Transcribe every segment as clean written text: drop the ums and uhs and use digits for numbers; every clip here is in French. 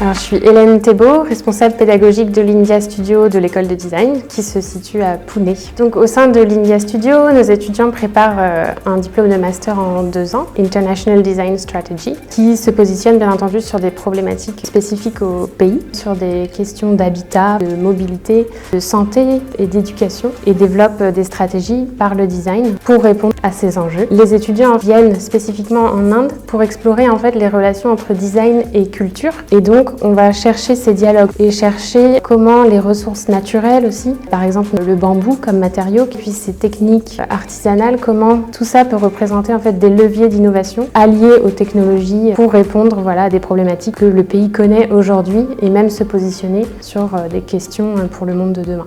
Alors, je suis Hélène Thébault, responsable pédagogique de l'India Studio de l'école de design qui se situe à Pune. Donc, au sein de l'India Studio, nos étudiants préparent un diplôme de master en 2 ans, International Design Strategy, qui se positionne bien entendu sur des problématiques spécifiques au pays, sur des questions d'habitat, de mobilité, de santé et d'éducation, et développe des stratégies par le design pour répondre à ces enjeux. Les étudiants viennent spécifiquement en Inde pour explorer en fait les relations entre design et culture, et donc on va chercher ces dialogues et chercher comment les ressources naturelles aussi, par exemple le bambou comme matériau, puis ces techniques artisanales, comment tout ça peut représenter en fait des leviers d'innovation alliés aux technologies pour répondre à des problématiques que le pays connaît aujourd'hui et même se positionner sur des questions pour le monde de demain.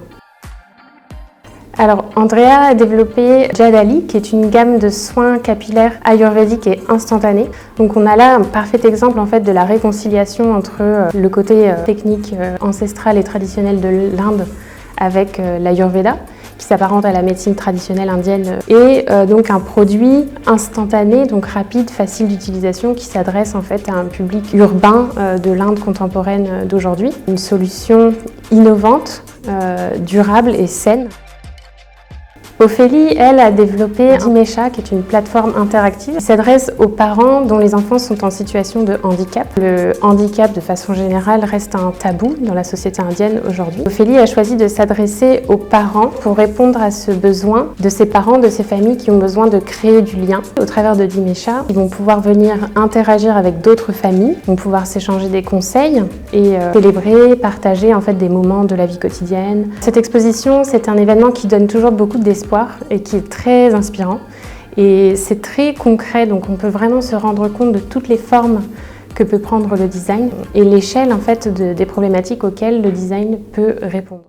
Alors, Andrea a développé Jadali, qui est une gamme de soins capillaires ayurvédiques et instantanés. Donc, on a là un parfait exemple en fait de la réconciliation entre le côté technique ancestral et traditionnel de l'Inde avec l'Ayurveda, qui s'apparente à la médecine traditionnelle indienne, et donc un produit instantané, donc rapide, facile d'utilisation, qui s'adresse en fait à un public urbain de l'Inde contemporaine d'aujourd'hui. Une solution innovante, durable et saine. Ophélie, elle, a développé Dimesha, qui est une plateforme interactive qui s'adresse aux parents dont les enfants sont en situation de handicap. Le handicap, de façon générale, reste un tabou dans la société indienne aujourd'hui. Ophélie a choisi de s'adresser aux parents pour répondre à ce besoin de ces parents, de ces familles qui ont besoin de créer du lien. Au travers de Dimesha, ils vont pouvoir venir interagir avec d'autres familles, vont pouvoir s'échanger des conseils et célébrer, partager en fait des moments de la vie quotidienne. Cette exposition, c'est un événement qui donne toujours beaucoup d'espoir et qui est très inspirant, et c'est très concret, donc on peut vraiment se rendre compte de toutes les formes que peut prendre le design et l'échelle en fait des problématiques auxquelles le design peut répondre.